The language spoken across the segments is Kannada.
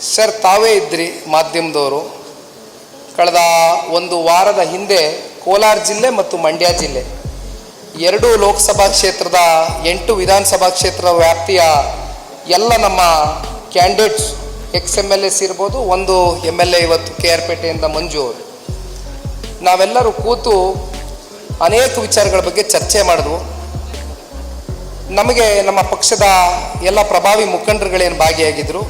ಸರ್, ತಾವೇ ಇದ್ರಿ ಮಾಧ್ಯಮದವರು. ಕಳೆದ ಒಂದು ವಾರದ ಹಿಂದೆ ಕೋಲಾರ ಜಿಲ್ಲೆ ಮತ್ತು ಮಂಡ್ಯ ಜಿಲ್ಲೆ ಎರಡೂ ಲೋಕಸಭಾ ಕ್ಷೇತ್ರದ 8 ವಿಧಾನಸಭಾ ಕ್ಷೇತ್ರದ ವ್ಯಾಪ್ತಿಯ ಎಲ್ಲ ನಮ್ಮ ಕ್ಯಾಂಡಿಡೇಟ್ಸ್ XMLAs ಇರ್ಬೋದು, ಒಂದು MLA ಇವತ್ತು KR ಪೇಟೆಯಿಂದ ಮಂಜು ಅವರು, ನಾವೆಲ್ಲರೂ ಕೂತು ಅನೇಕ ವಿಚಾರಗಳ ಬಗ್ಗೆ ಚರ್ಚೆ ಮಾಡಿದ್ವು. ನಮಗೆ ನಮ್ಮ ಪಕ್ಷದ ಎಲ್ಲ ಪ್ರಭಾವಿ ಮುಖಂಡರುಗಳೇನು ಭಾಗಿಯಾಗಿದ್ದರು,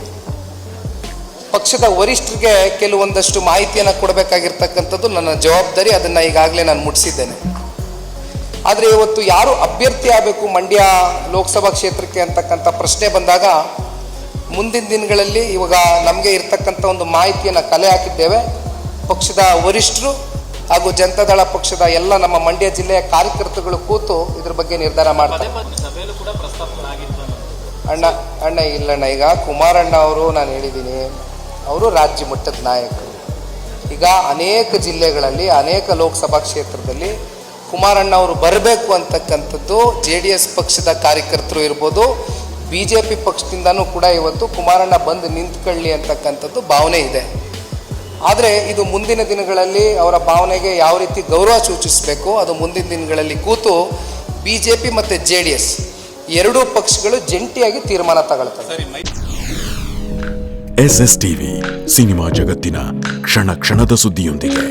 ಪಕ್ಷದ ವರಿಷ್ಠರಿಗೆ ಕೆಲವೊಂದಷ್ಟು ಮಾಹಿತಿಯನ್ನು ಕೊಡಬೇಕಾಗಿರ್ತಕ್ಕಂಥದ್ದು ನನ್ನ ಜವಾಬ್ದಾರಿ. ಅದನ್ನು ಈಗಾಗಲೇ ನಾನು ಮುಟ್ಟಿಸಿದ್ದೇನೆ. ಆದರೆ ಇವತ್ತು ಯಾರು ಅಭ್ಯರ್ಥಿ ಆಗಬೇಕು ಮಂಡ್ಯ ಲೋಕಸಭಾ ಕ್ಷೇತ್ರಕ್ಕೆ ಅಂತಕ್ಕಂಥ ಪ್ರಶ್ನೆ ಬಂದಾಗ ಮುಂದಿನ ದಿನಗಳಲ್ಲಿ ಇವಾಗ ನಮಗೆ ಇರ್ತಕ್ಕಂಥ ಒಂದು ಮಾಹಿತಿಯನ್ನು ಕಲೆ ಹಾಕಿದ್ದೇವೆ. ಪಕ್ಷದ ವರಿಷ್ಠರು ಹಾಗೂ ಜನತಾದಳ ಪಕ್ಷದ ಎಲ್ಲ ನಮ್ಮ ಮಂಡ್ಯ ಜಿಲ್ಲೆಯ ಕಾರ್ಯಕರ್ತರುಗಳು ಕೂತು ಇದ್ರ ಬಗ್ಗೆ ನಿರ್ಧಾರ ಮಾಡ್ತಾರೆ. ಅಣ್ಣ ಇಲ್ಲಣ್ಣ, ಈಗ ಕುಮಾರಣ್ಣ ಅವರು ನಾನು ಹೇಳಿದ್ದೀನಿ, ಅವರು ರಾಜ್ಯ ಮಟ್ಟದ ನಾಯಕರು. ಈಗ ಅನೇಕ ಜಿಲ್ಲೆಗಳಲ್ಲಿ ಅನೇಕ ಲೋಕಸಭಾ ಕ್ಷೇತ್ರದಲ್ಲಿ ಕುಮಾರಣ್ಣ ಅವರು ಬರಬೇಕು ಅಂತಕ್ಕಂಥದ್ದು JDS ಪಕ್ಷದ ಕಾರ್ಯಕರ್ತರು ಇರ್ಬೋದು, BJP ಪಕ್ಷದಿಂದನೂ ಕೂಡ ಇವತ್ತು ಕುಮಾರಣ್ಣ ಬಂದು ನಿಂತ್ಕೊಳ್ಳಿ ಅಂತಕ್ಕಂಥದ್ದು ಭಾವನೆ ಇದೆ. ಆದರೆ ಇದು ಮುಂದಿನ ದಿನಗಳಲ್ಲಿ ಅವರ ಭಾವನೆಗೆ ಯಾವ ರೀತಿ ಗೌರವ ಸೂಚಿಸಬೇಕು, ಅದು ಮುಂದಿನ ದಿನಗಳಲ್ಲಿ ಕೂತು BJP ಮತ್ತು JDS ಎರಡೂ ಪಕ್ಷಗಳು ಜಂಟಿಯಾಗಿ ತೀರ್ಮಾನ ತಗೊಳ್ತವೆ. SSTV ಸಿನಿಮಾ ಜಗತ್ತಿನ ಕ್ಷಣ ಕ್ಷಣದ ಸುದ್ದಿಯೊಂದಿಗೆ.